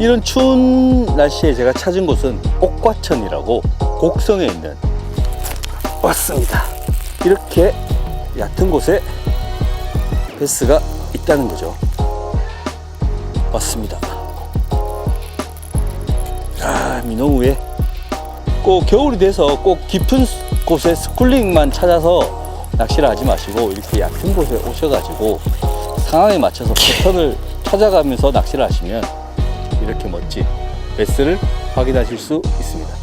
이런 추운 날씨에 제가 찾은 곳은 옥과천이라고 곡성에 있는 왔습니다. 이렇게 얕은 곳에 베스가 있다는 거죠. 왔습니다. 민호우에 꼭 겨울이 돼서 꼭 깊은 곳에 스쿨링만 찾아서 낚시를 하지 마시고 이렇게 얕은 곳에 오셔가지고 상황에 맞춰서 패턴을 찾아가면서 낚시를 하시면 이렇게 멋진 베스를 확인하실 수 있습니다.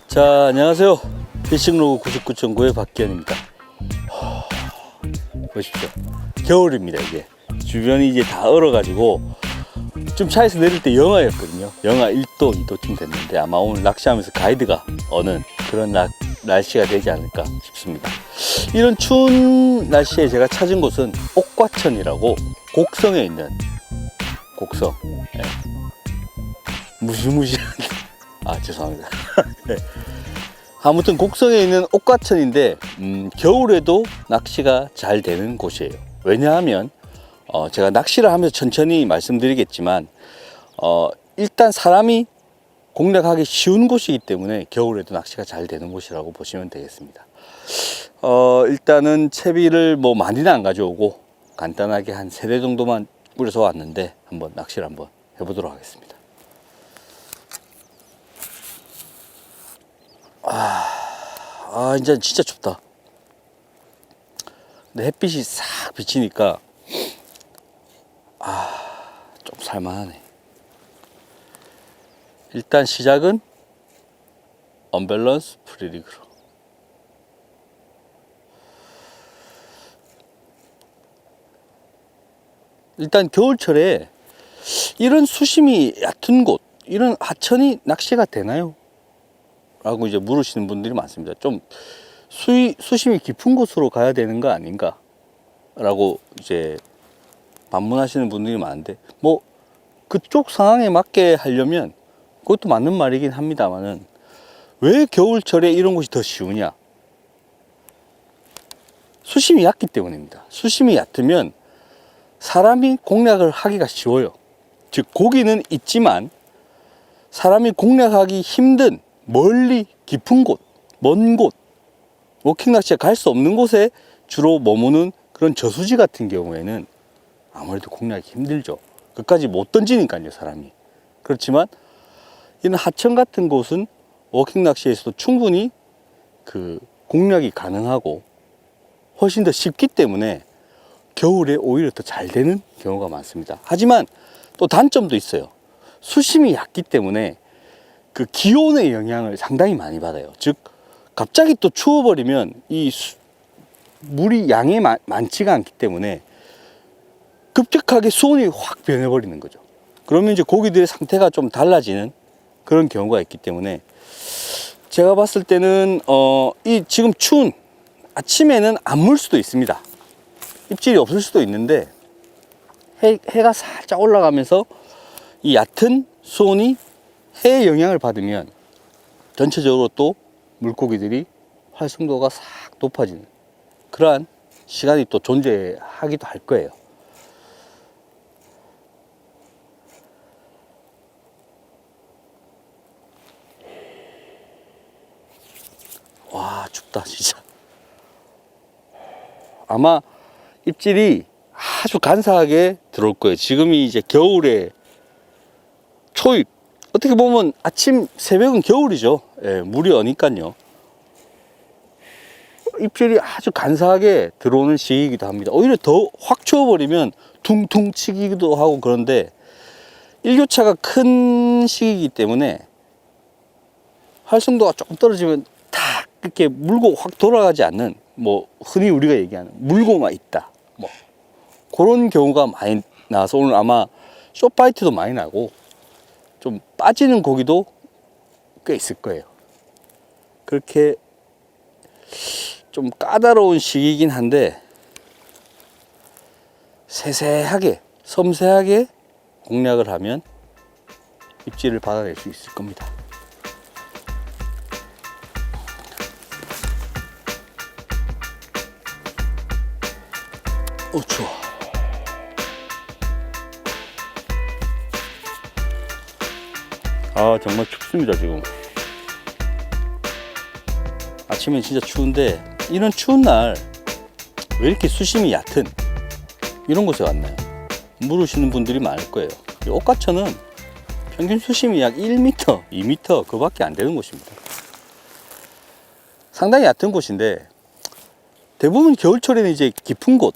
자, 안녕하세요. 피싱로그 99.9의 박기현입니다. 보십시오. 겨울입니다. 이게 주변이 이제 다 얼어가지고 좀 차에서 내릴 때 영하였거든요. 영하 1도, 2도쯤 됐는데 아마 오늘 낚시하면서 가이드가 어는 그런 날씨가 되지 않을까 싶습니다. 이런 추운 날씨에 제가 찾은 곳은 옥과천이라고 곡성에 있는 곡성. 네. 무시무시한 죄송합니다. 네. 아무튼 곡성에 있는 옥과천인데 겨울에도 낚시가 잘 되는 곳이에요. 왜냐하면 제가 낚시를 하면서 천천히 말씀드리겠지만 일단 사람이 공략하기 쉬운 곳이기 때문에 겨울에도 낚시가 잘 되는 곳이라고 보시면 되겠습니다. 일단은 채비를 뭐 많이는 안 가져오고 간단하게 한 3대 정도만 뿌려서 왔는데 한번 낚시를 한번 해보도록 하겠습니다. 이제 진짜 춥다. 근데 햇빛이 싹 비치니까 좀 살만하네. 일단 시작은 언밸런스 프리리그로. 일단 겨울철에 이런 수심이 얕은 곳, 이런 하천이 낚시가 되나요? 라고 이제 물으시는 분들이 많습니다. 좀 수심이 깊은 곳으로 가야 되는 거 아닌가? 라고 이제 반문하시는 분들이 많은데, 뭐 그쪽 상황에 맞게 하려면 그것도 맞는 말이긴 합니다만은 왜 겨울철에 이런 곳이 더 쉬우냐? 수심이 얕기 때문입니다. 수심이 얕으면 사람이 공략을 하기가 쉬워요. 즉 고기는 있지만 사람이 공략하기 힘든 멀리 깊은 곳, 먼 곳, 워킹 낚시가 갈 수 없는 곳에 주로 머무는 그런 저수지 같은 경우에는 아무래도 공략이 힘들죠. 끝까지 못 던지니까요, 사람이. 그렇지만 이런 하천 같은 곳은 워킹 낚시에서도 충분히 그 공략이 가능하고 훨씬 더 쉽기 때문에 겨울에 오히려 더 잘 되는 경우가 많습니다. 하지만 또 단점도 있어요. 수심이 얕기 때문에 그 기온의 영향을 상당히 많이 받아요. 즉 갑자기 또 추워버리면 이 물이 양이 많지가 않기 때문에 급격하게 수온이 확 변해버리는 거죠. 그러면 이제 고기들의 상태가 좀 달라지는 그런 경우가 있기 때문에 제가 봤을 때는 이 지금 추운 아침에는 안 물 수도 있습니다. 입질이 없을 수도 있는데 해가 살짝 올라가면서 이 얕은 수온이 해의 영향을 받으면 전체적으로 또 물고기들이 활성도가 싹 높아지는 그러한 시간이 또 존재하기도 할 거예요. 와, 춥다 진짜. 아마 입질이 아주 간사하게 들어올 거예요. 지금이 이제 겨울에 초입, 어떻게 보면 아침 새벽은 겨울이죠. 예, 물이 어니까요. 입질이 아주 간사하게 들어오는 시기이기도 합니다. 오히려 더 확 추워버리면 퉁퉁 치기도 하고 그런데 일교차가 큰 시기이기 때문에 활성도가 조금 떨어지면 탁 이렇게 물고 확 돌아가지 않는, 뭐 흔히 우리가 얘기하는 물고만 있다, 뭐 그런 경우가 많이 나와서 오늘 아마 숏바이트도 많이 나고 좀 빠지는 고기도 꽤 있을 거예요. 그렇게 좀 까다로운 시기이긴 한데 세세하게 섬세하게 공략을 하면 입질을 받아낼 수 있을 겁니다. 추워. 아, 정말 춥습니다, 지금. 아침엔 진짜 추운데, 이런 추운 날, 왜 이렇게 수심이 얕은 이런 곳에 왔나요? 물으시는 분들이 많을 거예요. 이 옥가천은 평균 수심이 약 1m, 2m 그밖에 안 되는 곳입니다. 상당히 얕은 곳인데, 대부분 겨울철에는 이제 깊은 곳,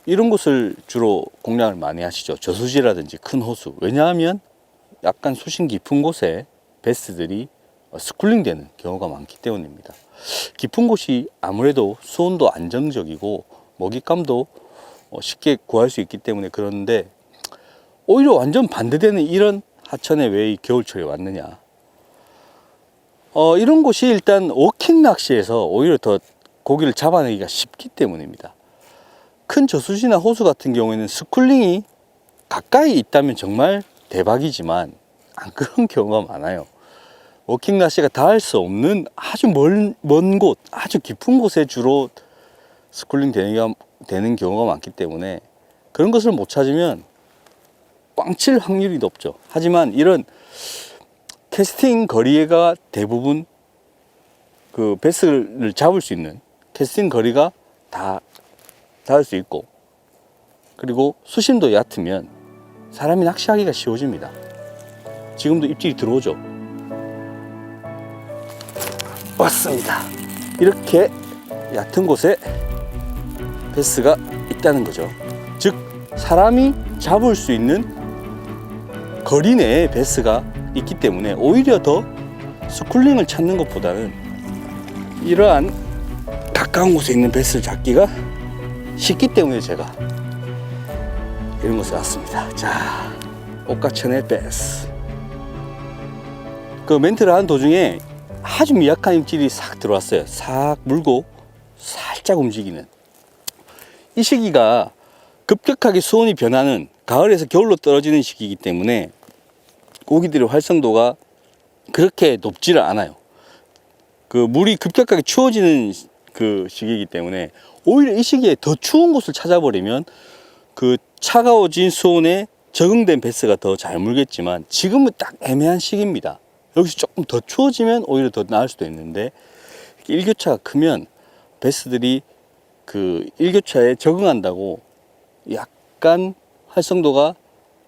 이런 곳을 주로 공략을 많이 하시죠. 저수지라든지 큰 호수. 왜냐하면 약간 수심 깊은 곳에 베스들이 스쿨링 되는 경우가 많기 때문입니다. 깊은 곳이 아무래도 수온도 안정적이고 먹잇감도 쉽게 구할 수 있기 때문에 그런데, 오히려 완전 반대되는 이런 하천에 왜 이 겨울철에 왔느냐. 이런 곳이 일단 워킹 낚시에서 오히려 더 고기를 잡아내기가 쉽기 때문입니다. 큰 저수지나 호수 같은 경우에는 스쿨링이 가까이 있다면 정말 대박이지만 안 그런 경우가 많아요. 워킹 낚시가 닿을 수 없는 아주 먼 곳, 아주 깊은 곳에 주로 스쿨링 되는 경우가 많기 때문에 그런 것을 못 찾으면 꽝칠 확률이 높죠. 하지만 이런 캐스팅 거리가 대부분 그 베스를 잡을 수 있는 캐스팅 거리가 다 닿을 수 있고, 그리고 수심도 얕으면 사람이 낚시하기가 쉬워집니다. 지금도 입질이 들어오죠. 왔습니다. 이렇게 얕은 곳에 베스가 있다는 거죠. 즉 사람이 잡을 수 있는 거리 내에 베스가 있기 때문에 오히려 더 스쿨링을 찾는 것보다는 이러한 가까운 곳에 있는 베스를 잡기가 쉽기 때문에 제가 이런 곳에 왔습니다. 자, 옥가천의 베스. 그 멘트를 하는 도중에 아주 미약한 입질이 싹 들어왔어요. 싹 물고 살짝 움직이는. 이 시기가 급격하게 수온이 변하는 가을에서 겨울로 떨어지는 시기이기 때문에 고기들의 활성도가 그렇게 높지를 않아요. 그 물이 급격하게 추워지는 그 시기이기 때문에 오히려 이 시기에 더 추운 곳을 찾아버리면 그 차가워진 수온에 적응된 베스가 더 잘 물겠지만 지금은 딱 애매한 시기입니다. 여기서 조금 더 추워지면 오히려 더 나을 수도 있는데, 일교차가 크면 베스들이 그 일교차에 적응한다고 약간 활성도가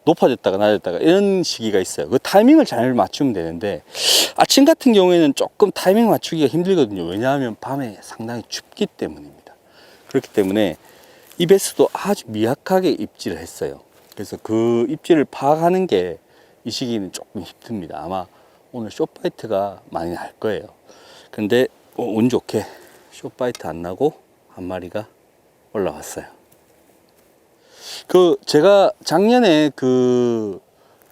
높아졌다가 낮았다가 이런 시기가 있어요. 그 타이밍을 잘 맞추면 되는데, 아침 같은 경우에는 조금 타이밍 맞추기가 힘들거든요. 왜냐하면 밤에 상당히 춥기 때문입니다. 그렇기 때문에 이 베스도 아주 미약하게 입질을 했어요. 그래서 그 입질을 파악하는 게 이 시기는 조금 힘듭니다. 아마 오늘 숏바이트가 많이 날 거예요. 근데 운 좋게 숏바이트 안 나고 한 마리가 올라왔어요. 그 제가 작년에 그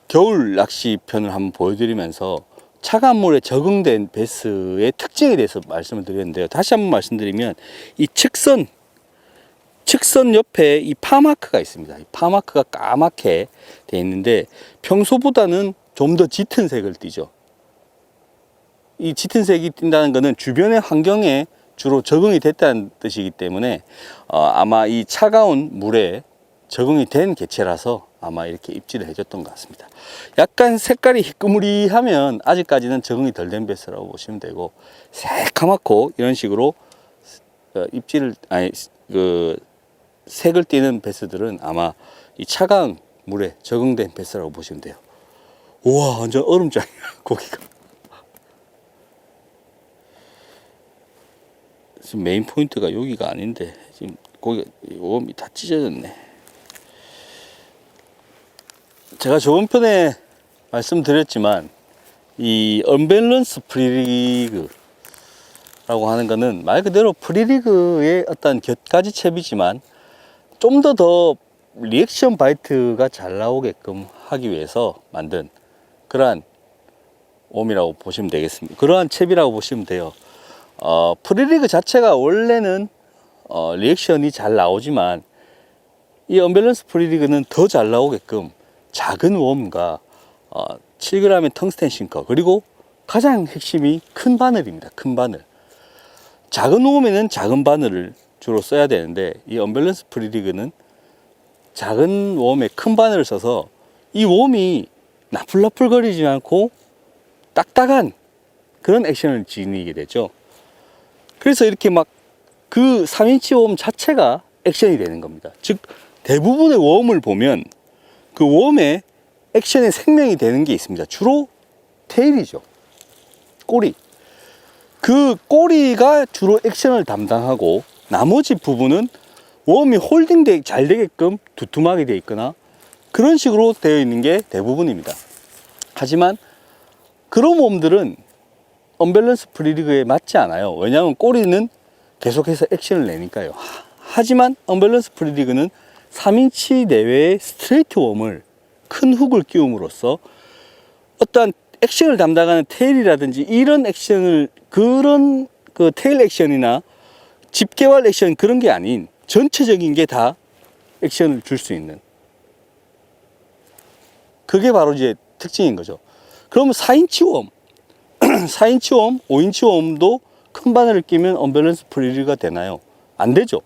겨울 낚시 편을 한번 보여드리면서 차가운 물에 적응된 베스의 특징에 대해서 말씀을 드렸는데요. 다시 한번 말씀드리면 이 측선 옆에 이 파마크가 있습니다. 이 파마크가 까맣게 되어 있는데 평소보다는 좀 더 짙은 색을 띠죠. 이 짙은 색이 띈다는 것은 주변의 환경에 주로 적응이 됐다는 뜻이기 때문에 아마 이 차가운 물에 적응이 된 개체라서 아마 이렇게 입질을 해줬던 것 같습니다. 약간 색깔이 희끄무리하면 아직까지는 적응이 덜 된 베스라고 보시면 되고, 새카맣고 이런 식으로 색을 띠는 베스들은 아마 이 차가운 물에 적응된 베스라고 보시면 돼요. 우와, 완전 얼음장이야, 고기가. 지금 메인 포인트가 여기가 아닌데 지금 고기가 웜이 다 찢어졌네. 제가 저번 편에 말씀드렸지만 이 언밸런스 프리리그라고 하는 거는 말 그대로 프리리그의 어떤 곁가지 채비지만 좀 더 리액션 바이트가 잘 나오게끔 하기 위해서 만든 그러한 웜이라고 보시면 되겠습니다. 그러한 채비라고 보시면 돼요. 프리리그 자체가 원래는 리액션이 잘 나오지만 이 언밸런스 프리리그는 더 잘 나오게끔 작은 웜과 7g의 텅스텐 싱커, 그리고 가장 핵심이 큰 바늘입니다. 큰 바늘. 작은 웜에는 작은 바늘을 주로 써야 되는데, 이 언밸런스 프리리그는 작은 웜에 큰 바늘을 써서 이 웜이 나풀나풀거리지 않고 딱딱한 그런 액션을 지니게 되죠. 그래서 이렇게 막 그 3인치 웜 자체가 액션이 되는 겁니다. 즉 대부분의 웜을 보면 그 웜에 액션의 생명이 되는 게 있습니다. 주로 테일이죠. 꼬리. 그 꼬리가 주로 액션을 담당하고, 나머지 부분은 웜이 홀딩 잘 되게끔 두툼하게 되어 있거나 그런 식으로 되어 있는 게 대부분입니다. 하지만 그런 웜들은 언밸런스 프리리그에 맞지 않아요. 왜냐하면 꼬리는 계속해서 액션을 내니까요. 하지만 언밸런스 프리리그는 3인치 내외의 스트레이트 웜을 큰 훅을 끼움으로써 어떠한 액션을 담당하는 테일이라든지 이런 액션을, 그런 그 테일 액션이나 집게왈 액션 그런 게 아닌 전체적인 게 다 액션을 줄 수 있는, 그게 바로 이제 특징인 거죠. 그러면 4인치 웜 4인치 웜, 5인치 웜도 큰 바늘을 끼면 언밸런스 프리리그가 되나요? 안 되죠.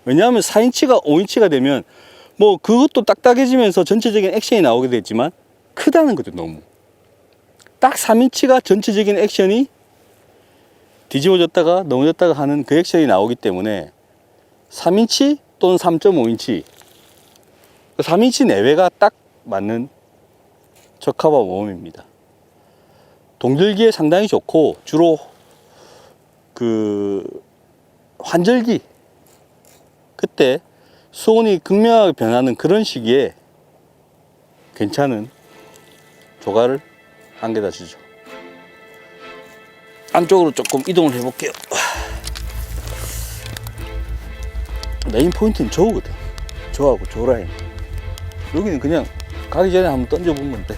왜냐하면 4인치가 5인치가 되면 뭐 그것도 딱딱해지면서 전체적인 액션이 나오게 되지만 크다는 거죠. 너무 딱 3인치가 전체적인 액션이 뒤집어졌다가 넘어졌다가 하는 그 액션이 나오기 때문에 3인치 또는 3.5인치 3인치 내외가 딱 맞는 적합한 웜입니다. 동절기에 상당히 좋고, 주로 그 환절기 그때 수온이 극명하게 변하는 그런 시기에 괜찮은 조가를 안겨다 주죠. 안쪽으로 조금 이동을 해 볼게요. 메인 포인트는 저거거든. 저하고 저 라인. 여기는 그냥 가기 전에 한번 던져 본 건데,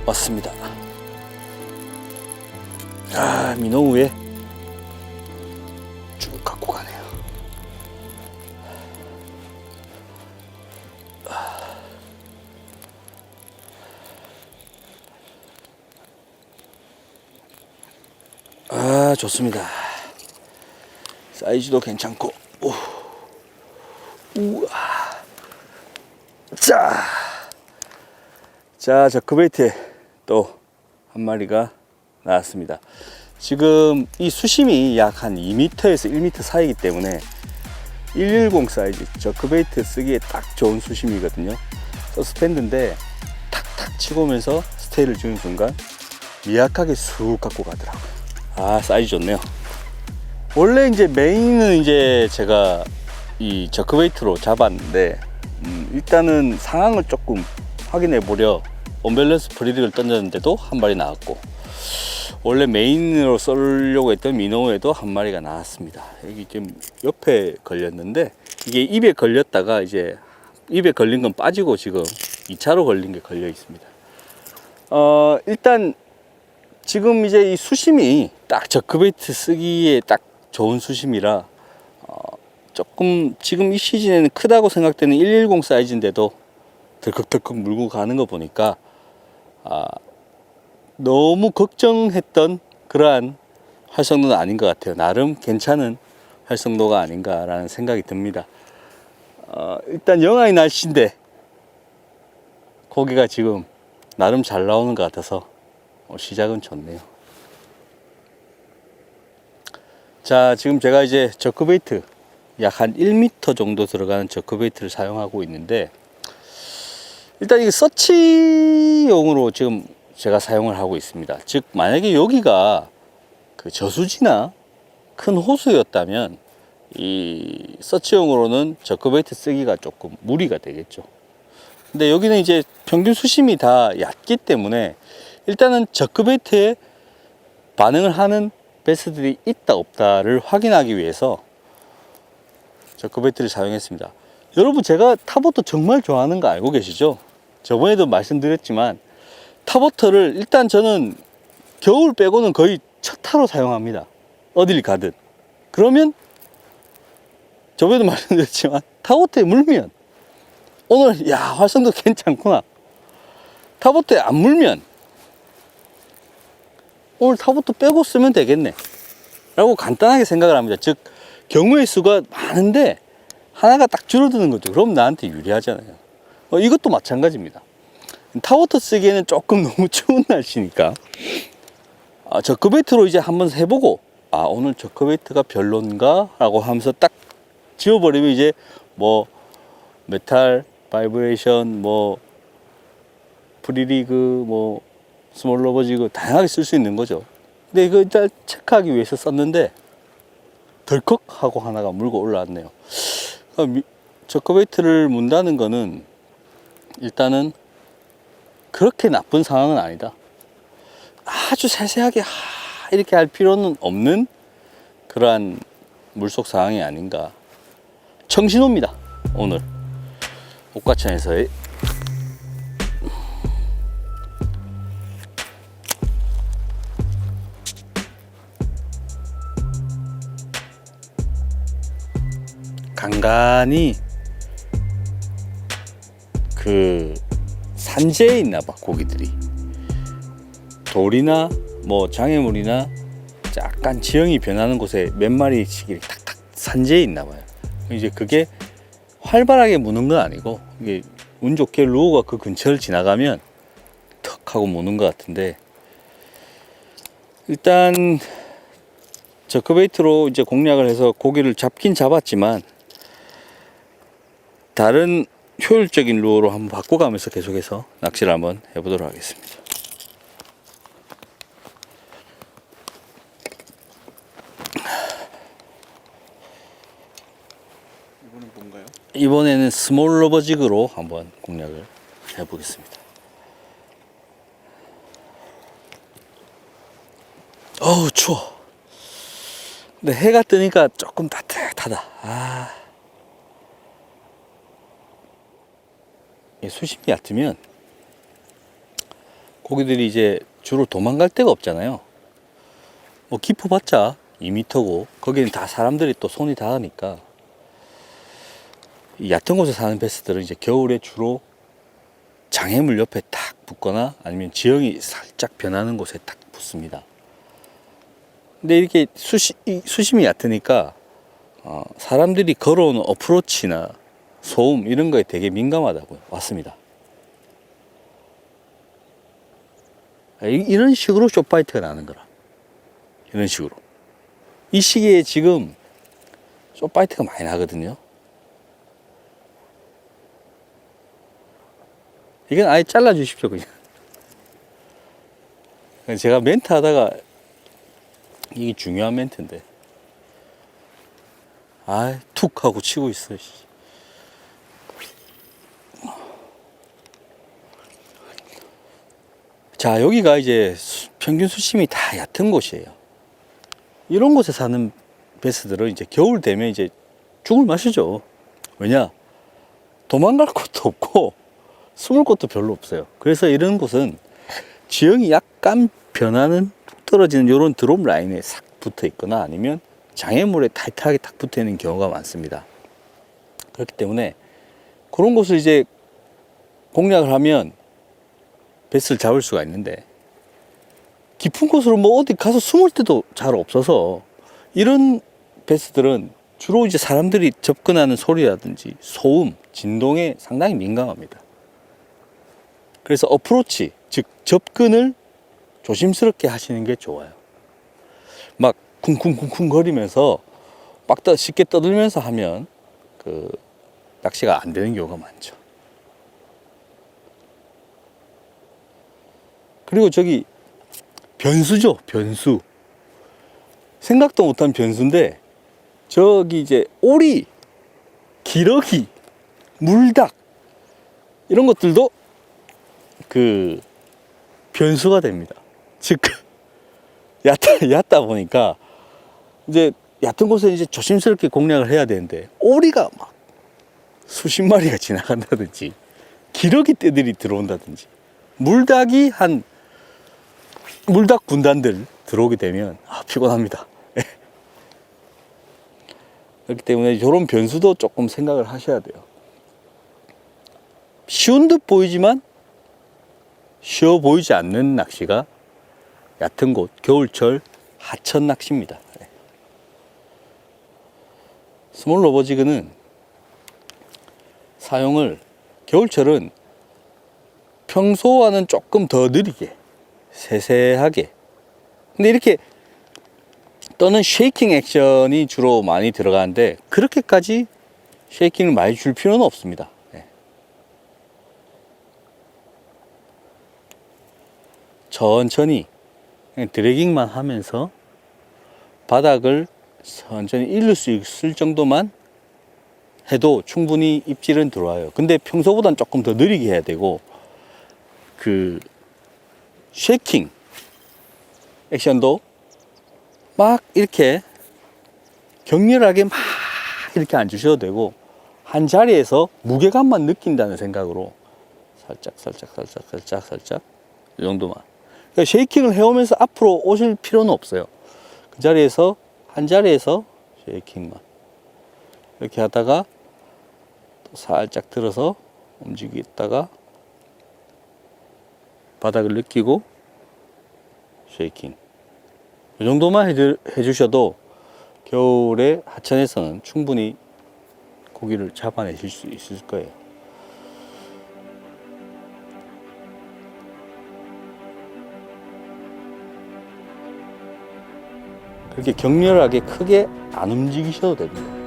왔습니다. 아, 민호우에 쭉 갖고 가네요. 아, 좋습니다. 사이즈도 괜찮고. 오. 우와. 자, 저크베이트에 또 한 마리가 나왔습니다. 지금 이 수심이 약 한 2m에서 1m 사이이기 때문에 110 사이즈 저크베이트 쓰기에 딱 좋은 수심이거든요. 서스펜드인데 탁탁 치고 오면서 스테이를 주는 순간 미약하게 쑥 갖고 가더라고요. 아, 사이즈 좋네요. 원래 이제 메인은 이제 제가 이 저크베이트로 잡았는데, 일단은 상황을 조금 확인해 보려 언밸런스 프리리그를 던졌는데도 한 마리 나왔고, 원래 메인으로 쏠려고 했던 민호에도 한 마리가 나왔습니다. 여기 지금 옆에 걸렸는데, 이게 입에 걸렸다가 이제 입에 걸린 건 빠지고 지금 2차로 걸린 게 걸려 있습니다. 일단 지금 이제 이 수심이 딱 저크베이트 쓰기에 딱 좋은 수심이라 조금 지금 이 시즌에는 크다고 생각되는 110 사이즈인데도 덜컥덜컥 물고 가는 거 보니까 너무 걱정했던 그러한 활성도는 아닌 것 같아요. 나름 괜찮은 활성도가 아닌가라는 생각이 듭니다. 일단 영하의 날씨인데 고기가 지금 나름 잘 나오는 것 같아서 시작은 좋네요. 자, 지금 제가 이제 저크베이트 약 한 1m 정도 들어가는 저크베이트를 사용하고 있는데, 일단 이게 서치용으로 지금 제가 사용을 하고 있습니다. 즉 만약에 여기가 그 저수지나 큰 호수였다면 이 서치용으로는 저크베이트 쓰기가 조금 무리가 되겠죠. 근데 여기는 이제 평균 수심이 다 얕기 때문에 일단은 저크베이트에 반응을 하는 베스들이 있다 없다를 확인하기 위해서 저커베이트를 사용했습니다. 여러분, 제가 탑워터 정말 좋아하는 거 알고 계시죠? 저번에도 말씀드렸지만 탑워터를 일단 저는 겨울 빼고는 거의 첫 타로 사용합니다. 어딜 가든. 그러면 저번에도 말씀드렸지만 탑워터에 물면 오늘 야 활성도 괜찮구나. 탑워터에 안 물면 오늘 탑워터 빼고 쓰면 되겠네 라고 간단하게 생각을 합니다. 즉 경우의 수가 많은데 하나가 딱 줄어드는 거죠. 그럼 나한테 유리하잖아요. 이것도 마찬가지입니다. 탑워터 쓰기에는 조금 너무 추운 날씨니까 저커베이트로 이제 한번 해보고 오늘 저커베이트가 별론가 라고 하면서 딱 지워버리면 이제 뭐 메탈, 바이브레이션, 뭐 프리리그, 뭐 스몰 러버지그 다양하게 쓸 수 있는 거죠. 근데 이거 일단 체크하기 위해서 썼는데 덜컥 하고 하나가 물고 올라왔네요. 저커베이트를 문다는 거는 일단은 그렇게 나쁜 상황은 아니다. 아주 세세하게 이렇게 할 필요는 없는 그러한 물속 상황이 아닌가. 청신호입니다. 오늘 옥가천에서의 간간히 그 산재에 있나봐. 고기들이 돌이나 뭐 장애물이나 약간 지형이 변하는 곳에 몇 마리씩 이렇게 탁탁 산재에 있나봐요. 이제 그게 활발하게 무는 건 아니고 이게 운 좋게 루어가 그 근처를 지나가면 턱 하고 무는 것 같은데, 일단 저커베이트로 이제 공략을 해서 고기를 잡긴 잡았지만 다른 효율적인 루어로 한번 바꿔가면서 계속해서 낚시를 한번 해보도록 하겠습니다. 이번엔 뭔가요? 이번에는 스몰 러버지그로 한번 공략을 해보겠습니다. 어우 추워. 근데 해가 뜨니까 조금 따뜻하다. 수심이 얕으면 고기들이 이제 주로 도망갈 데가 없잖아요. 뭐 깊어봤자 2m고 거기는 다 사람들이 또 손이 닿으니까. 이 얕은 곳에 사는 베스들은 이제 겨울에 주로 장애물 옆에 탁 붙거나 아니면 지형이 살짝 변하는 곳에 탁 붙습니다. 근데 이렇게 수심이 얕으니까 사람들이 걸어오는 어프로치나 소음 이런 거에 되게 민감하다고 왔습니다. 이런 식으로 숏바이트가 나는 거라. 이런 식으로. 이 시기에 지금 숏바이트가 많이 나거든요. 이건 아예 잘라 주십시오, 그냥. 제가 멘트 하다가 이게 중요한 멘트인데 툭 하고 치고 있어. 자, 여기가 이제 평균 수심이 다 얕은 곳이에요. 이런 곳에 사는 베스들은 이제 겨울 되면 이제 죽을 맛이죠. 왜냐? 도망갈 곳도 없고 숨을 곳도 별로 없어요. 그래서 이런 곳은 지형이 약간 변하는 뚝 떨어지는 이런 드롭 라인에 싹 붙어 있거나 아니면 장애물에 타이트하게 탁 붙어 있는 경우가 많습니다. 그렇기 때문에 그런 곳을 이제 공략을 하면 베스를 잡을 수가 있는데, 깊은 곳으로 뭐 어디 가서 숨을 데도 잘 없어서 이런 베스들은 주로 이제 사람들이 접근하는 소리라든지 소음, 진동에 상당히 민감합니다. 그래서 어프로치, 즉 접근을 조심스럽게 하시는 게 좋아요. 막 쿵쿵쿵쿵 거리면서 막 쉽게 떠들면서 하면 그 낚시가 안 되는 경우가 많죠. 그리고 저기 변수죠, 변수. 생각도 못한 변수인데 저기 이제 오리, 기러기, 물닭 이런 것들도 그 변수가 됩니다. 즉 얕다 보니까 이제 얕은 곳에 이제 조심스럽게 공략을 해야 되는데, 오리가 막 수십 마리가 지나간다든지, 기러기 떼들이 들어온다든지, 물닭 군단들 들어오게 되면 피곤합니다. 그렇기 때문에 이런 변수도 조금 생각을 하셔야 돼요. 쉬운 듯 보이지만 쉬워 보이지 않는 낚시가 얕은 곳, 겨울철 하천 낚시입니다. 스몰 로버지그는 사용을 겨울철은 평소와는 조금 더 느리게, 세세하게, 근데 이렇게 떠는 쉐이킹 액션이 주로 많이 들어가는데, 그렇게까지 쉐이킹을 많이 줄 필요는 없습니다. 천천히 그냥 드래깅만 하면서 바닥을 천천히 일을 수 있을 정도만 해도 충분히 입질은 들어와요. 근데 평소보다는 조금 더 느리게 해야 되고, 그 쉐이킹 액션도 막 이렇게 격렬하게 막 이렇게 안 주셔도 되고, 한 자리에서 무게감만 느낀다는 생각으로 살짝 이 정도만. 그러니까 쉐이킹을 해오면서 앞으로 오실 필요는 없어요. 그 자리에서, 한 자리에서 쉐이킹만 이렇게 하다가 또 살짝 들어서 움직이다가 바닥을 느끼고 쉐이킹, 이 정도만 해주셔도 겨울에 하천에서는 충분히 고기를 잡아내실 수 있을 거예요. 그렇게 격렬하게 크게 안 움직이셔도 됩니다.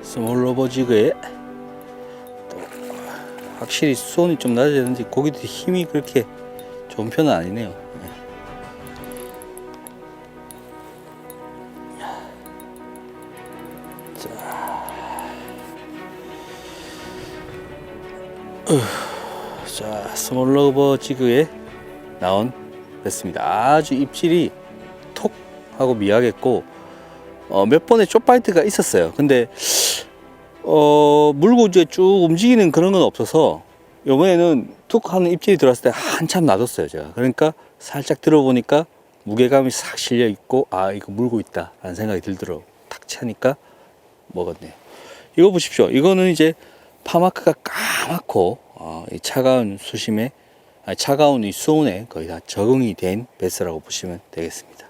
스몰 로버지그에 확실히 수온이 좀 낮아졌는지 고기들이 힘이 그렇게 좋은 편은 아니네요. 자, 스몰 로버지그에 나온 뱃습니다. 아주 입질이 톡 하고 미약했고, 몇 번의 숏바이트가 있었어요. 근데 물고 이제 쭉 움직이는 그런 건 없어서, 이번에는 툭 하는 입질이 들어왔을 때 한참 놔뒀어요, 제가. 그러니까 살짝 들어보니까 무게감이 싹 실려 있고, 아, 이거 물고 있다 라는 생각이 들더라고요. 탁 차니까 먹었네요. 이거 보십시오. 이거는 이제 파마크가 까맣고, 이 차가운 수심에, 차가운 이 수온에 거의 다 적응이 된 베스라고 보시면 되겠습니다.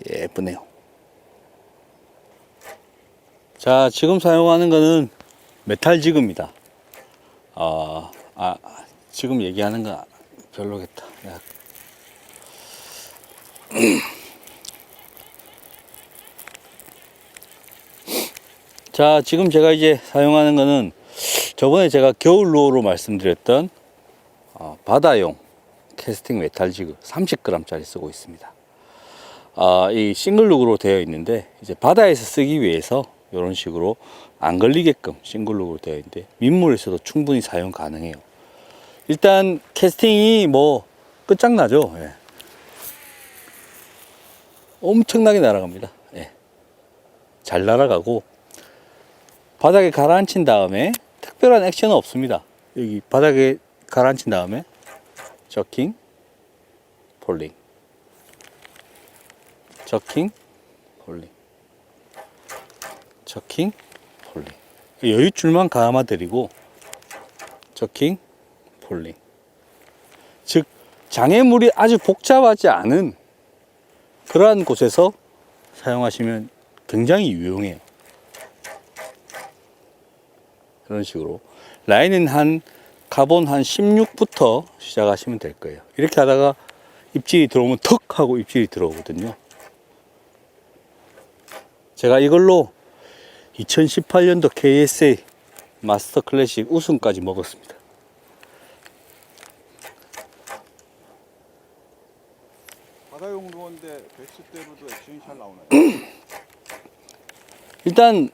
예쁘네요. 자, 지금 사용하는 거는 메탈 지그입니다. 지금 얘기하는 건 별로겠다. 자, 지금 제가 이제 사용하는 거는 저번에 제가 겨울로로 말씀드렸던 바다용 캐스팅 메탈 지그 30g 짜리 쓰고 있습니다. 이 싱글룩으로 되어 있는데, 이제 바다에서 쓰기 위해서 이런 식으로 안 걸리게끔 싱글룩으로 되어 있는데, 민물에서도 충분히 사용 가능해요. 일단 캐스팅이 뭐 끝장나죠. 예. 엄청나게 날아갑니다. 예. 잘 날아가고, 바닥에 가라앉힌 다음에 특별한 액션은 없습니다. 여기 바닥에 가라앉힌 다음에 저킹, 폴링, 저킹, 폴링, 저킹, 폴링. 여유줄만 감아드리고 저킹, 폴링. 즉 장애물이 아주 복잡하지 않은 그러한 곳에서 사용하시면 굉장히 유용해요. 그런 식으로 라인은 한 카본 한 16부터 시작하시면 될 거예요. 이렇게 하다가 입질이 들어오면 턱 하고 입질이 들어오거든요. 제가 이걸로 2018년도 KSA 마스터 클래식 우승까지 먹었습니다. 바다용 루어인데 베스트대로도 액션이 잘 나오나요? 일단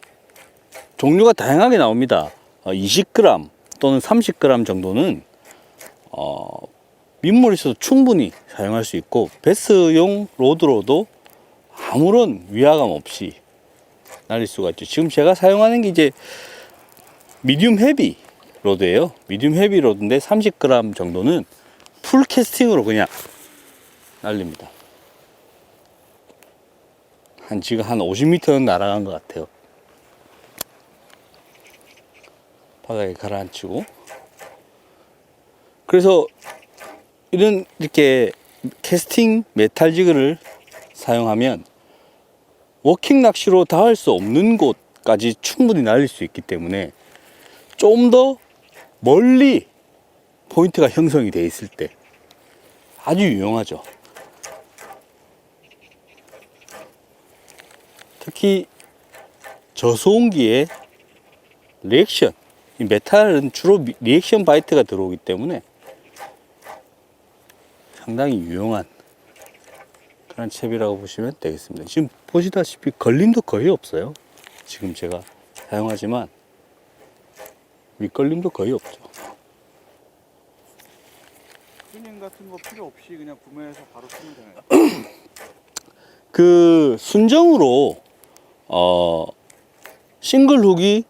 종류가 다양하게 나옵니다. 20g 또는 30g 정도는 민물에서도 충분히 사용할 수 있고, 베스용 로드로도 아무런 위화감 없이 날릴 수가 있죠. 지금 제가 사용하는 게 이제 미디움 헤비 로드예요. 미디움 헤비 로드인데 30g 정도는 풀 캐스팅으로 그냥 날립니다. 지금 한 50m는 날아간 것 같아요. 바닥에 가라앉히고. 그래서 이렇게 캐스팅 메탈 지그를 사용하면 워킹 낚시로 닿을 수 없는 곳까지 충분히 날릴 수 있기 때문에 좀 더 멀리 포인트가 형성이 되어 있을 때 아주 유용하죠. 특히 저소음기에 리액션, 이 메탈은 주로 리액션 바이트가 들어오기 때문에 상당히 유용한 그런 채비라고 보시면 되겠습니다. 지금 보시다시피 걸림도 거의 없어요. 지금 제가 사용하지만 밑걸림도 거의 없죠. 튜닝 같은 거 필요 없이 그냥 구매해서 바로 쓰면 되나요? 그 순정으로 싱글 훅이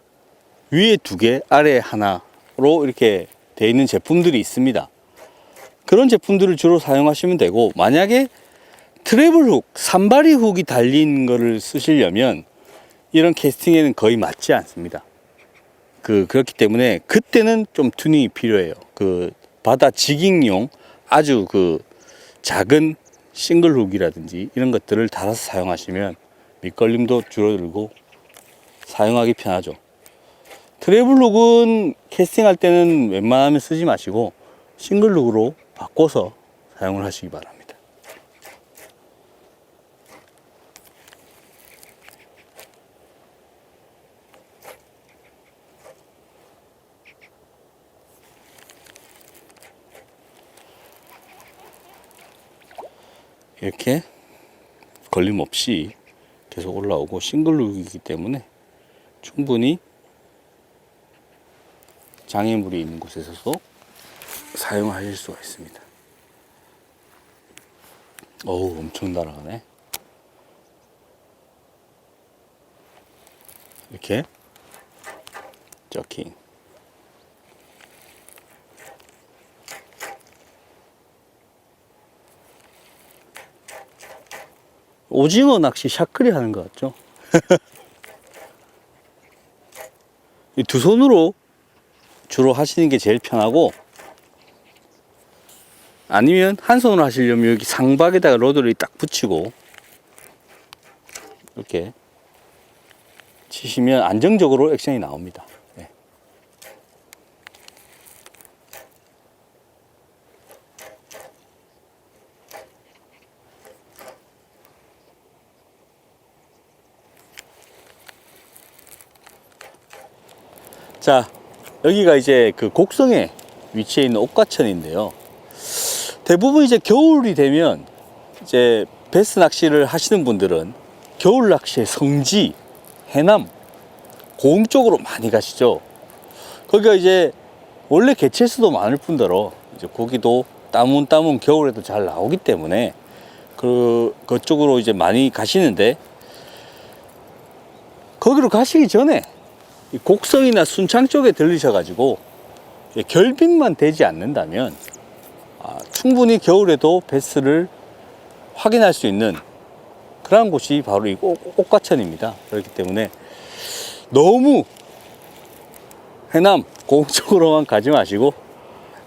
위에 2개, 아래에 하나로 이렇게 되어 있는 제품들이 있습니다. 그런 제품들을 주로 사용하시면 되고, 만약에 트래블 훅, 산발이 훅이 달린 거를 쓰시려면 이런 캐스팅에는 거의 맞지 않습니다. 그렇기 때문에 그때는 좀 튜닝이 필요해요. 바다 지깅용 아주 작은 싱글 훅이라든지 이런 것들을 달아서 사용하시면 밑걸림도 줄어들고 사용하기 편하죠. 트래블 훅은 캐스팅할 때는 웬만하면 쓰지 마시고 싱글 훅으로 바꿔서 사용을 하시기 바랍니다. 이렇게 걸림 없이 계속 올라오고 싱글룩이기 때문에 충분히 장애물이 있는 곳에서도 사용하실 수가 있습니다. 어우, 엄청 날아가네. 이렇게 저킹. 오징어 낚시 샤크리 하는 것 같죠? 이 두 손으로 주로 하시는 게 제일 편하고, 아니면 한 손으로 하시려면 여기 상박에다가 로드를 딱 붙이고 이렇게 치시면 안정적으로 액션이 나옵니다. 네. 자, 여기가 이제 그 곡성에 위치해 있는 옥과천인데요. 대부분 이제 겨울이 되면 이제 베스 낚시를 하시는 분들은 겨울 낚시의 성지, 해남, 고흥 쪽으로 많이 가시죠. 거기가 이제 원래 개체수도 많을 뿐더러 이제 고기도 따문따문 겨울에도 잘 나오기 때문에 그쪽으로 이제 많이 가시는데, 거기로 가시기 전에 곡성이나 순창 쪽에 들리셔가지고 결빙만 되지 않는다면 충분히 겨울에도 베스를 확인할 수 있는 그런 곳이 바로 이 옥과천입니다. 그렇기 때문에 너무 해남 고흥 쪽으로만 가지 마시고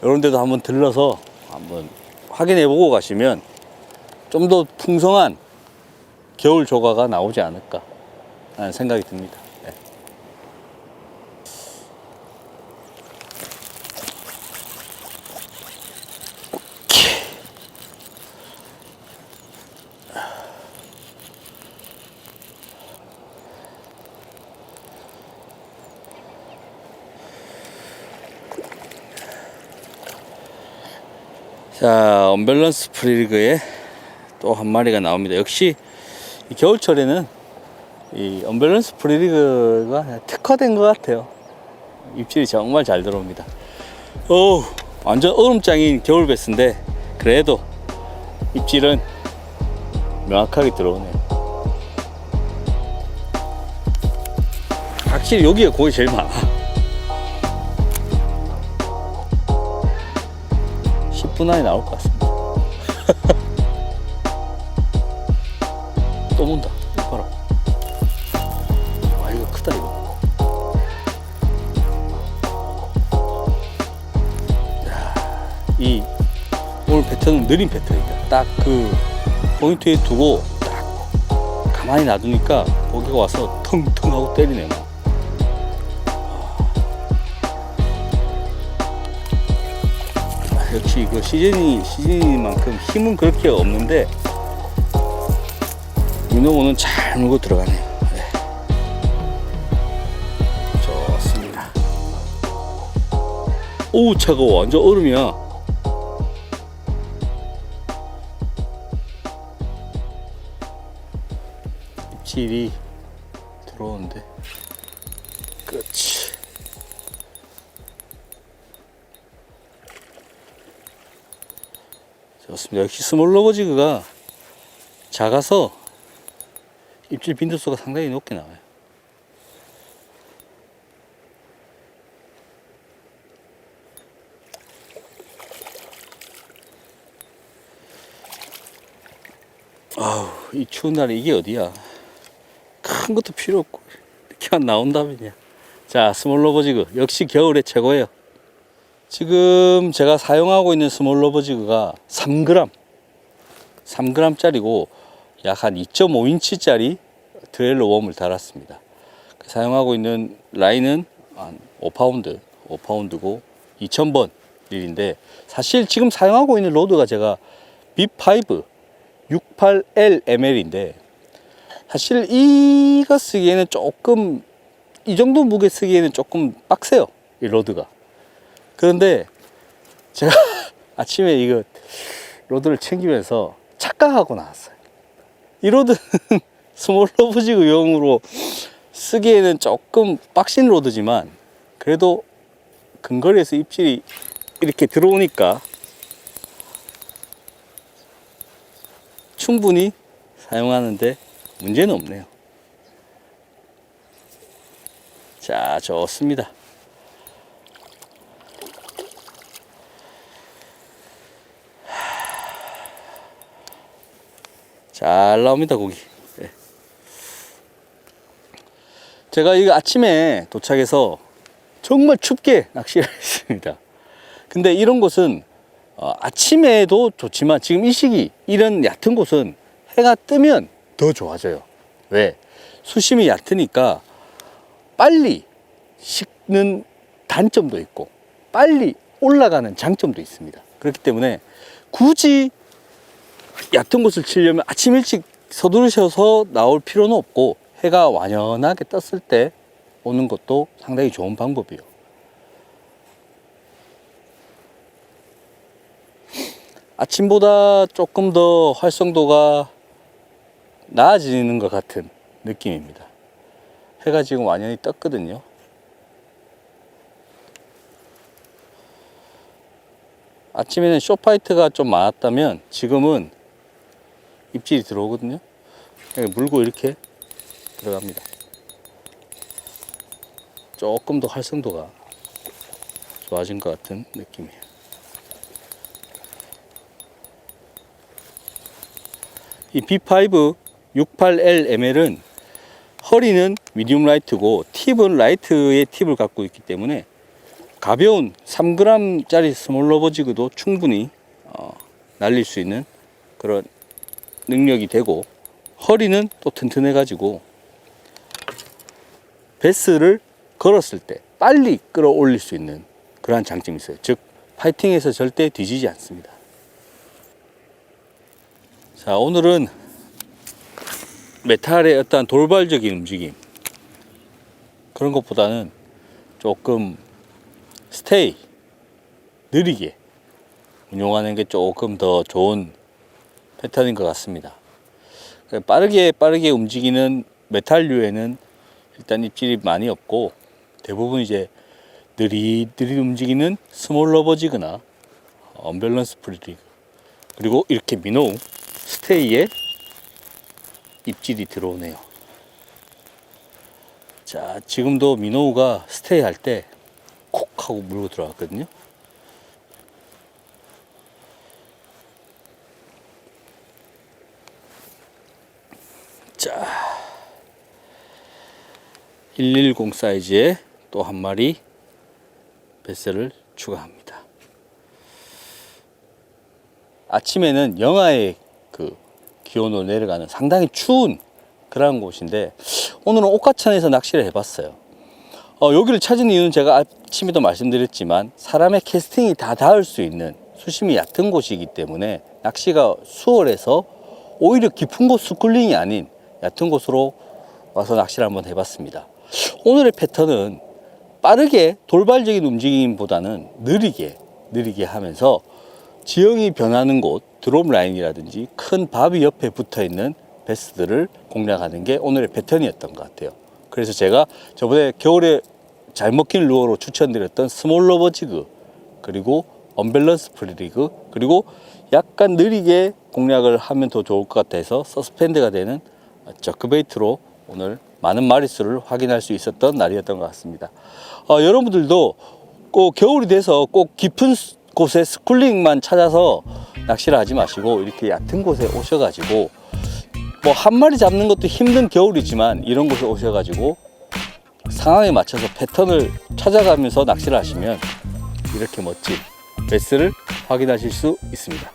이런 데도 한번 들러서 한번 확인해 보고 가시면 좀 더 풍성한 겨울 조과가 나오지 않을까 하는 생각이 듭니다. 네. 자, 언밸런스 프리리그에 또 한 마리가 나옵니다. 역시 이 겨울철에는 이 언밸런스 프리리그가 특화된 것 같아요. 입질이 정말 잘 들어옵니다. 완전 얼음장인 겨울 베스인데 그래도 입질은 명확하게 들어오네요. 확실히 여기가 고기 제일 많아. 10분 안에 나올 것 같습니다. 또 문다. 이거 봐라. 와, 이거 크다 이거. 이 오늘 패턴은 느린 패턴이다. 딱 그 포인트에 두고 딱 가만히 놔두니까 고기가 와서 텅텅 하고 때리네 막. 역시 이거 시즌이만큼 힘은 그렇게 없는데 윤호고는 잘 물고 들어가네요. 네. 좋습니다. 오, 차가워. 완전 얼음이야. 입질이 들어오는데 그렇지. 좋습니다. 역시 스몰 러버지그가 작아서 입질 빈도수가 상당히 높게 나와요. 아우, 이 추운 날에 이게 어디야. 큰 것도 필요 없고 이렇게만 나온다면야. 자, 스몰 러버지그 역시 겨울에 최고예요. 지금 제가 사용하고 있는 스몰 러버지그가 3g 짜리고 약 한 2.5인치짜리 트레일러 웜을 달았습니다. 사용하고 있는 라인은 한 5파운드고 2000번 릴인데, 사실 지금 사용하고 있는 로드가 제가 B5 68LML인데 사실 이거 쓰기에는 조금, 이 정도 무게 쓰기에는 조금 빡세요, 이 로드가. 그런데 제가 아침에 이거 로드를 챙기면서 착각하고 나왔어요. 이 로드는 스몰 러버지그용으로 쓰기에는 조금 빡신 로드지만 그래도 근거리에서 입질이 이렇게 들어오니까 충분히 사용하는데 문제는 없네요. 자, 좋습니다. 잘 나옵니다, 고기. 네. 제가 이거 아침에 도착해서 정말 춥게 낚시를 했습니다. 근데 이런 곳은 아침에도 좋지만 지금 이 시기 이런 얕은 곳은 해가 뜨면 더 좋아져요. 왜? 수심이 얕으니까 빨리 식는 단점도 있고 빨리 올라가는 장점도 있습니다. 그렇기 때문에 굳이 얕은 곳을 치려면 아침 일찍 서두르셔서 나올 필요는 없고 해가 완연하게 떴을 때 오는 것도 상당히 좋은 방법이에요. 아침보다 조금 더 활성도가 나아지는 것 같은 느낌입니다. 해가 지금 완연히 떴거든요. 아침에는 쇼파이트가 좀 많았다면 지금은 입질이 들어오거든요. 물고 이렇게 들어갑니다. 조금 더 활성도가 좋아진 것 같은 느낌이에요. 이 B5 68LML은 허리는 미디움 라이트고 팁은 라이트의 팁을 갖고 있기 때문에 가벼운 3g짜리 스몰 러버지그도 충분히 날릴 수 있는 그런 능력이 되고, 허리는 또 튼튼해 가지고 베스를 걸었을 때 빨리 끌어올릴 수 있는 그러한 장점이 있어요. 즉 파이팅에서 절대 뒤지지 않습니다. 자, 오늘은 메탈의 어떤 돌발적인 움직임 그런 것보다는 조금 스테이 느리게 운용하는 게 조금 더 좋은 패턴인 것 같습니다. 빠르게 움직이는 메탈류에는 일단 입질이 많이 없고, 대부분 이제 느릿느릿 움직이는 스몰 러버지거나 언밸런스 프리리그, 그리고 이렇게 미노우 스테이에 입질이 들어오네요. 자, 지금도 미노우가 스테이 할 때 콕 하고 물고 들어갔거든요. 자, 110 사이즈에 또 한 마리 뱃살을 추가합니다. 아침에는 영하의 그 기온으로 내려가는 상당히 추운 그런 곳인데, 오늘은 옥가천에서 낚시를 해봤어요. 여기를 찾은 이유는 제가 아침에도 말씀드렸지만 사람의 캐스팅이 다 닿을 수 있는 수심이 얕은 곳이기 때문에 낚시가 수월해서 오히려 깊은 곳 스쿨링이 아닌 얕은 곳으로 와서 낚시를 한번 해봤습니다. 오늘의 패턴은 빠르게 돌발적인 움직임보다는 느리게 하면서 지형이 변하는 곳, 드롭 라인이라든지 큰 바위 옆에 붙어 있는 베스들을 공략하는 게 오늘의 패턴이었던 것 같아요. 그래서 제가 저번에 겨울에 잘 먹힌 루어로 추천드렸던 스몰 러버지그, 그리고 언밸런스 프리리그, 그리고 약간 느리게 공략을 하면 더 좋을 것 같아서 서스펜드가 되는 저크베이트로 오늘 많은 마리수를 확인할 수 있었던 날이었던 것 같습니다. 여러분들도 꼭 겨울이 돼서 꼭 깊은 곳에 스쿨링만 찾아서 낚시를 하지 마시고, 이렇게 얕은 곳에 오셔가지고 뭐 한 마리 잡는 것도 힘든 겨울이지만 이런 곳에 오셔가지고 상황에 맞춰서 패턴을 찾아가면서 낚시를 하시면 이렇게 멋진 베스를 확인하실 수 있습니다.